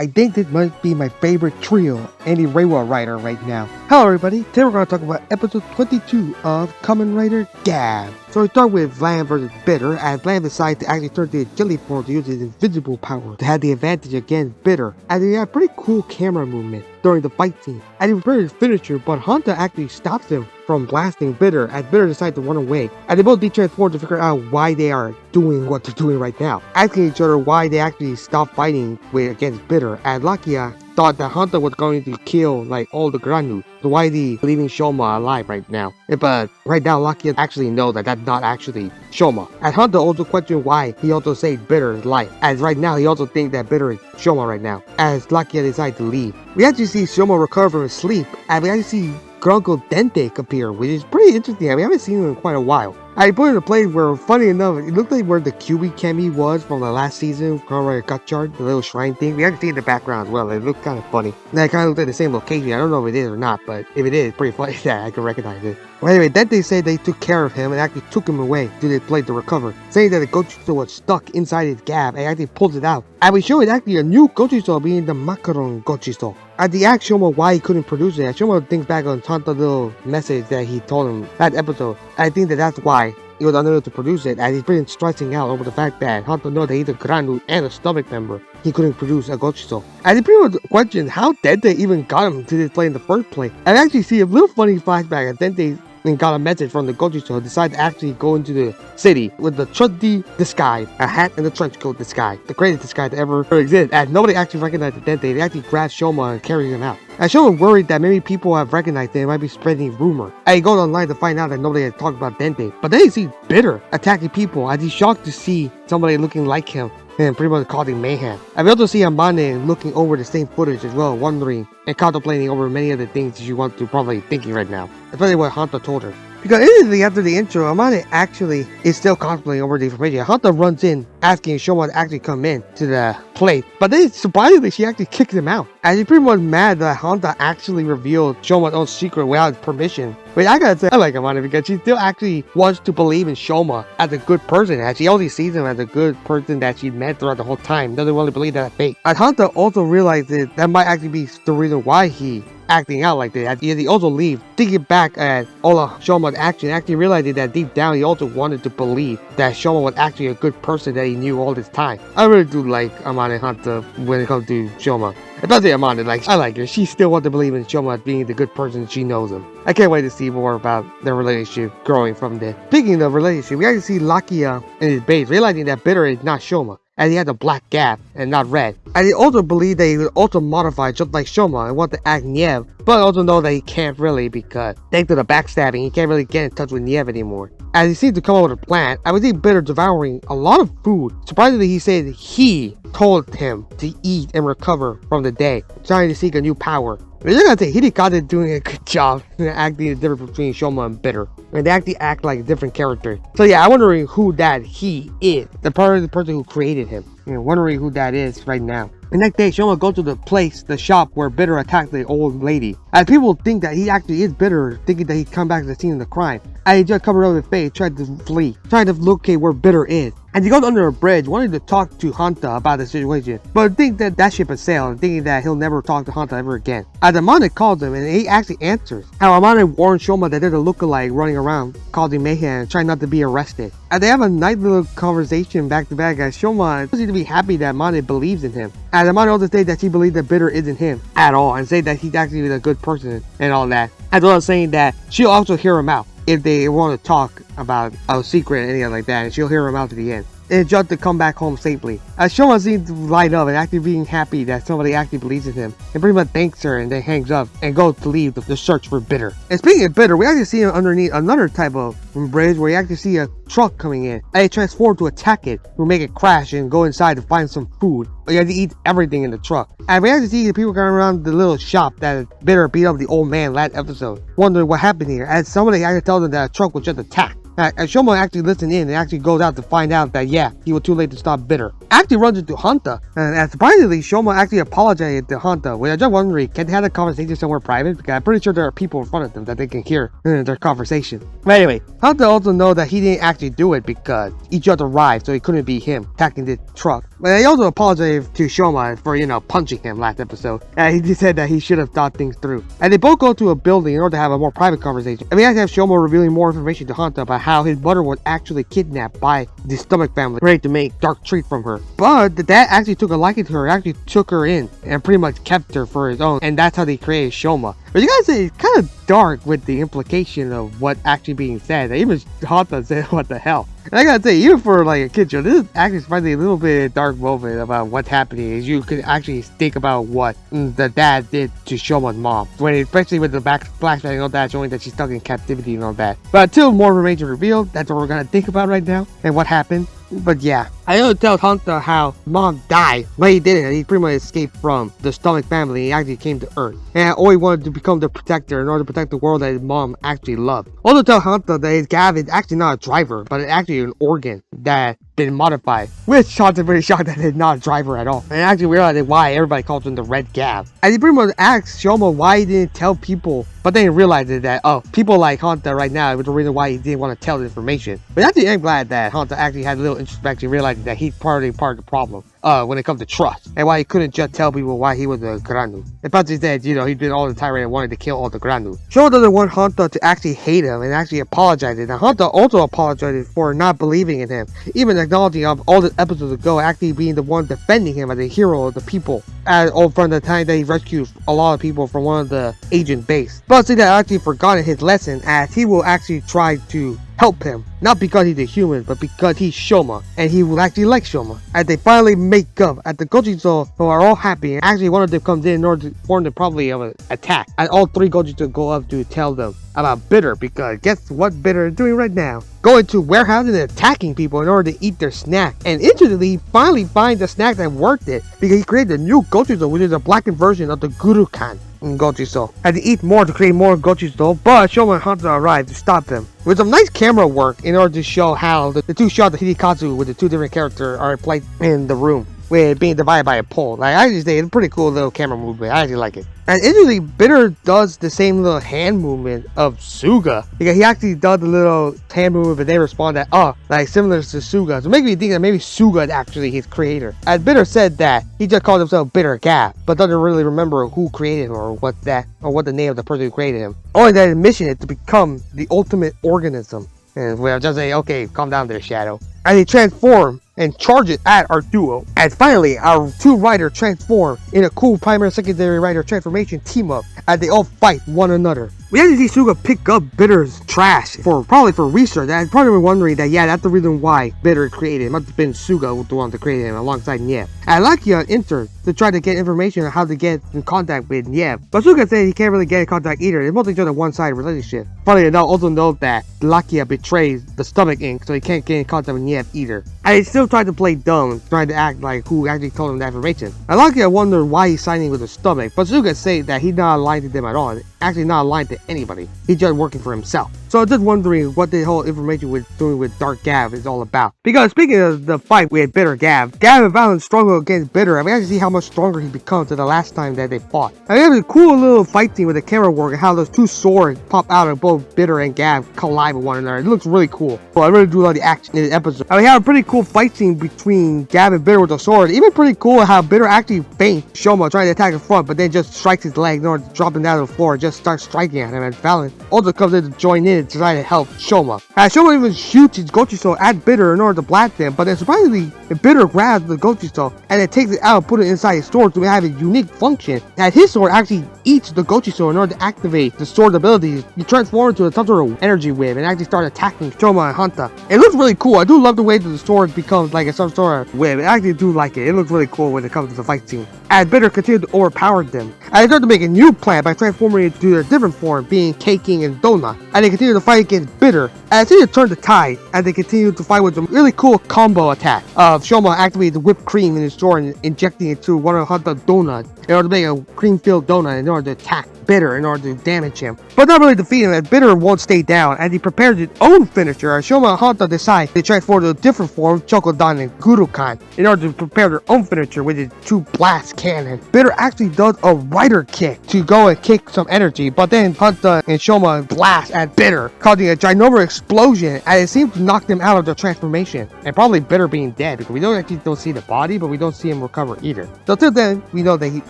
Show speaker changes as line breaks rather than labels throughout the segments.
I think this might be my favorite trio, any railroad rider right now. Hello everybody, today we're going to talk about episode 22 of Kamen Rider Gavv. So we start with Valen versus Bitter, as Valen decides to actually turn the agility form to use his invisible power to have the advantage against Bitter, as he had a pretty cool camera movement during the fight scene. And he prepared his finisher, but Hanta actually stops him from blasting Bitter, as Bitter decides to run away. And they both de-transform to figure out why they are doing what they're doing right now, asking each other why they actually stopped fighting against Bitter, as Lakia thought that Hanta was going to kill like all the Granu. So why is he leaving Shouma alive right now? But right now Lakia actually knows that that's not actually Shouma. And Hanta also questioned why he also saved Bitter's life, as right now he also thinks that Bitter is Shouma right now, as Lakia decides to leave. We actually see Shouma recover from his sleep, and we actually see Grunko Dente appear, which is pretty interesting. We haven't seen him in quite a while. I put in a place where, funny enough, it looked like where the QB Kemi was from the last season, Kamen Rider Gutchard, the little shrine thing. We actually see in the background as well. It looked kind of funny. And it kind of looked like the same location. I don't know if it is or not, but if it is, it's pretty funny that I can recognize it. Well, anyway, Dente said they took care of him and actually took him away to the place to recover, saying that the Gochiso was stuck inside his Gavv and actually pulls it out. And we show it actually a new Gochiso being the Macaron Gochiso. At the ask Shouma why he couldn't produce it, and Shouma thinks back on Hanta's little message that he told him that episode. And I think that that's why he was unable to produce it, as he's been stressing out over the fact that Hanta knows that he's a Granu and a stomach member. He couldn't produce a Gochiso. And he pretty much questioned how Dente even got him to this place in the first place. And I actually see a little funny flashback at Dente and got a message from the Gochiso, decided to actually go into the city with the trusty disguise, a hat and a trench coat disguise, the greatest disguise to ever exist, as nobody actually recognized the Dente. They actually grabbed Shouma and carried him out. And Shouma worried that maybe people have recognized him and might be spreading rumor. And he goes online to find out that nobody had talked about Dente. But then he sees Bitter attacking people, as he's shocked to see somebody looking like him and pretty much causing mayhem. And we also see Amane looking over the same footage as well, wondering and contemplating over many of the things she wants to probably thinking right now, especially what Hanta told her. Because immediately after the intro, Amane actually is still contemplating over the information. Hanta runs in, asking Shouma to actually come in to the place. But then, surprisingly, she actually kicks him out. And she's pretty much mad that Hanta actually revealed Shouma's own secret without his permission. But I gotta say, I like Amane because she still actually wants to believe in Shouma as a good person. And she only sees him as a good person that she met throughout the whole time. Doesn't really believe that fake. And Hanta also realizes that might actually be the reason why he acting out like that. He also leaves, thinking back at all of Shouma's action, actually realizing that deep down he also wanted to believe that Shouma was actually a good person that he knew all this time. I really do like Amane and Hanta when it comes to Shouma. Especially Amane, I like her. She still wants to believe in Shouma as being the good person she knows him. I can't wait to see more about their relationship growing from there. Speaking of relationship, we actually see Lakia in his base, realizing that Bitter is not Shouma, as he has a black Gavv and not red. And he also believed that he would also modify just like Shouma and want to act Niev, but also know that he can't really because thanks to the backstabbing, he can't really get in touch with Niev anymore. As he seems to come up with a plan, I would see Bitter devouring a lot of food. Surprisingly, he said he told him to eat and recover from the day, trying to seek a new power. We're just gonna say Hidekata doing a good job acting the difference between Shouma and Bitter. And they actually act like different characters. So yeah, I'm wondering who that he is. The person who created him. Wondering who that is right now. The next day, Shouma goes to the shop where Bitter attacked the old lady. As people think that he actually is Bitter, thinking that he's come back to the scene of the crime. And he just covered up his face, tried to flee, trying to locate where Bitter is. And he goes under a bridge, wanting to talk to Hanta about the situation, but think that that ship has sailed, and thinking that he'll never talk to Hanta ever again. As Amane calls him, and he actually answers, how Amane warned Shouma that there's a lookalike running around, causing mayhem, trying not to be arrested. And they have a nice little conversation back to back, as Shouma seems to be happy that Amane believes in him. And Amane also states that she believes that Bitter isn't him at all, and say that he's actually a good person and all that. As well as saying that she'll also hear him out if they want to talk about a secret and anything like that, and she'll hear him out to the end. And just to come back home safely. As Shouma seems to light up and actually being happy that somebody actually believes in him, and pretty much thanks her and then hangs up and goes to leave the search for Bitter. And speaking of Bitter, we actually see him underneath another type of bridge where you actually see a truck coming in, and it transforms to attack it, to make it crash and go inside to find some food. But you have to eat everything in the truck. And we actually see the people going around the little shop that Bitter beat up the old man last episode, wondering what happened here, as somebody actually tells them that a truck was just attacked. And Shouma actually listens in and actually goes out to find out that, yeah, he was too late to stop Bitter. Actually runs into Hanta, and surprisingly, Shouma actually apologized to Hanta, which I'm just wondering, can they have a conversation somewhere private? Because I'm pretty sure there are people in front of them that they can hear their conversation. But anyway, Hanta also knows that he didn't actually do it because each other arrived, so it couldn't be him attacking the truck. But he also apologized to Shouma for, punching him last episode. And he said that he should have thought things through. And they both go to a building in order to have a more private conversation. And we actually have Shouma revealing more information to Hanta about how his mother was actually kidnapped by the Stomach family, ready to make dark treat from her. But the dad actually took a liking to her, actually took her in, and pretty much kept her for his own. And that's how they created Shouma. But you guys say it's kind of dark with the implication of what actually being said. Even Hanta said, what the hell? And I gotta say, even for like a kid show, this is actually surprisingly a little bit dark moment about what's happening. Is you could actually think about what the dad did to Shouma's mom, especially with the flashback and all that, showing that she's stuck in captivity and all that. But until more information revealed, that's what we're gonna think about right now and what happened. But yeah, I know it tells Hanta how mom died, but he didn't. He pretty much escaped from the Stomach family. He actually came to Earth, and all he wanted to become the protector in order to protect the world that his mom actually loved. Also tell Hanta that his Gavv is actually not a driver, but it's actually an organ that been modified, which Hanta's pretty shocked that it's not a driver at all. And actually realized why everybody calls him the Red Gavv. And he pretty much asks Shouma why he didn't tell people, but then he realizes that, oh, people like Hanta right now was the reason why he didn't want to tell the information. But actually, I'm glad that Hanta actually had a little introspection, realizing that he's part of the problem when it comes to trust, and why he couldn't just tell people why he was a Granu. And Patsy said, he did all the tyrant and wanted to kill all the Granu. Shouma doesn't want Hanta to actually hate him and actually apologizes. And Hanta also apologizes for not believing in him, even acknowledging of all the episodes ago actually being the one defending him as a hero of the people, from the time that he rescued a lot of people from one of the agent base. But Patsy had actually forgotten his lesson, as he will actually try to help him, not because he's a human, but because he's Shouma, and he will actually like Shouma. As they finally make Gavv at the Gojizo, who are all happy, and actually one of them comes in order to form the probably of an attack, and all three Gojizo go up to tell them about Bitter, because guess what Bitter is doing right now? Going to warehouses and attacking people in order to eat their snack. And interestingly, he finally finds a snack that's worth it, because he created a new Gojizo, which is a blackened version of the Gurukan in Gojizo. Had to eat more to create more Gojizo, but Shouma and Hanta arrived to stop them. With some nice camera work in order to show how the two shots of Hidekatsu with the two different characters are played in the room, with being divided by a pole. Like, I just think it's a pretty cool little camera movement. I actually like it. And interestingly, Bitter does the same little hand movement of Suga, because he actually does the little hand movement, but they respond that, like similar to Suga. So making me think that maybe Suga is actually his creator. As Bitter said that he just called himself Bitter Gavv, but doesn't really remember who created him or what the name of the person who created him. Only that his mission is to become the ultimate organism. And we'll just say, okay, calm down there, Shadow. And they transform and charge it at our duo. And finally, our two riders transform in a cool primary secondary rider transformation team up as they all fight one another. We actually see Suga pick up Bitter's trash probably for research. And probably were wondering that, yeah, that's the reason why Bitter created him. It must have been Suga the one to create him alongside Niev. And Lakia entered to try to get information on how to get in contact with Niev. But Suga said he can't really get in contact either. It's mostly just a one-sided relationship. Funny enough, also note that Lakia betrays the Stomach Inc., so he can't get in contact with Niev either. And he still tried to play dumb, trying to act like who actually told him that information. And Lakia wondered why he's signing with the Stomach, but Suga said that he's not aligned to them at all. Actually not aligned to anybody. He's just working for himself. So I'm just wondering what the whole information we're doing with Dark Gavv is all about. Because speaking of the fight with Bitter Gavv, Gavv and Valen struggle against Bitter, and we actually see how much stronger he becomes to the last time that they fought. And we have a cool little fight scene with the camera work and how those two swords pop out of both Bitter and Gavv collide with one another. It looks really cool. So I really do love the action in the episode. And we have a pretty cool fight scene between Gavv and Bitter with the sword. Even pretty cool how Bitter actually feints Shouma trying to attack in front, but then just strikes his leg in order to drop him down to the floor and just starts striking at him. And Valen also comes in to join in to try to help Shouma. And Shouma even shoots his Gochiso at Bitter in order to blast him, but then surprisingly, Bitter grabs the Gochiso and then takes it out and put it inside his sword to have a unique function. And his sword actually eats the Gochiso in order to activate the sword's abilities. He transforms into some sort of energy wave and actually starts attacking Shouma and Hanta. It looks really cool. I do love the way that the sword becomes like some sort of wave. I actually do like it. It looks really cool when it comes to the fight scene. As Bitter continued to overpower them, and they started to make a new plan by transforming into to their different form, being Caking and Donut, and they continue to fight against Bitter, and they turn the tide as they continue to fight with a really cool combo attack of Shouma activating the whipped cream in his drawer and injecting it to one of Hanta's donuts in order to make a cream-filled donut in order to attack Bitter in order to damage him, but not really defeat him, as Bitter won't stay down as he prepares his own finisher as Shouma and Hanta decide to transform to a different form, Chokodan and Gurukan, in order to prepare their own finisher with his 2 blast cannon. Bitter actually does a rider kick to go and kick some energy, but then Hanta and Shouma blast at Bitter, causing a ginormous explosion, and it seems to knock them out of their transformation, and probably Bitter being dead, because we don't see the body, but we don't see him recover either. So till then, we know that he's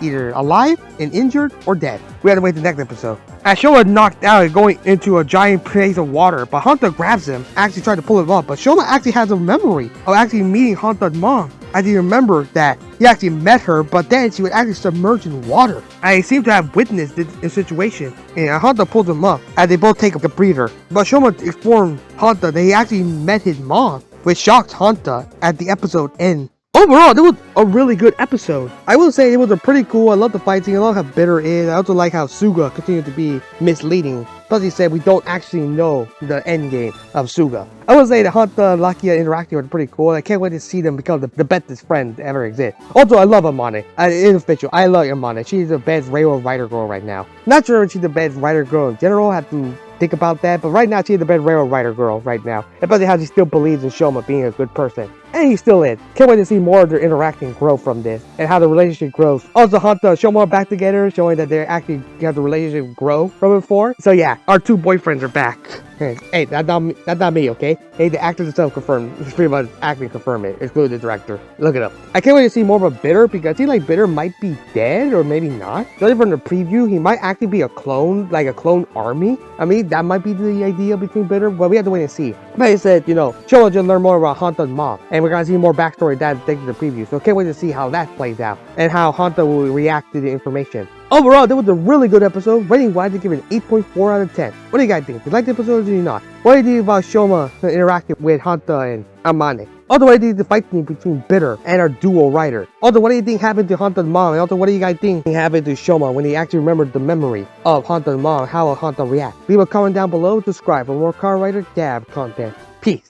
either alive and injured or dead. We have to wait the next episode. As Shouma knocked out and going into a giant place of water, but Hanta grabs him, actually trying to pull him up, but Shouma actually has a memory of actually meeting Hanta's mom. As he remembers that he actually met her, but then she was actually submerged in water. And he seemed to have witnessed the situation, and Hanta pulls him up as they both take a breather. But Shouma informed Hanta that he actually met his mom, which shocked Hanta at the episode end. Overall, it was a really good episode. I will say it was a pretty cool. I love the fight scene. I love how Bitter is. I also like how Suga continued to be misleading. Plus, he said we don't actually know the end game of Suga. I will say the Hanta and Lakia interacting was pretty cool. I can't wait to see them become the bestest friends to ever exist. Also, I love Amane. It is official. I love Amane. She's the best railroad writer girl right now. Not sure if she's the best writer girl in general. I have to think about that, but right now she's the best railroad writer girl right now. Especially how she still believes in Shouma being a good person. And he still is. Can't wait to see more of their interaction grow from this and how the relationship grows. Also, Hanta and Shouma are back together, showing that they actually have the relationship grow from before. So yeah, our 2 boyfriends are back. Hey, that's not me, okay? Hey, the actors themselves confirmed. It's pretty much acting confirm it, including the director. Look it up. I can't wait to see more of a Bitter, because I feel like Bitter might be dead, or maybe not. Judging from the preview, he might actually be a clone, like a clone army. I mean, that might be the idea between Bitter, but we have to wait and see. But it said, Shouma just learned more about Hanta's mom, and we're gonna see more backstory of that thanks to the preview. So can't wait to see how that plays out, and how Hanta will react to the information. Overall, that was a really good episode. Rating wise, I give it an 8.4 out of 10. What do you guys think? Did you like the episode or did you not? What do you think about Shouma interacting with Hanta and Amane? Also, what do you think the fight scene between Bitter and our duo writer? Also, what do you think happened to Hanta's mom? And also, what do you guys think happened to Shouma when he actually remembered the memory of Hanta's mom? How will Hanta react? Leave a comment down below. Subscribe for more Kamen Rider Gavv content. Peace.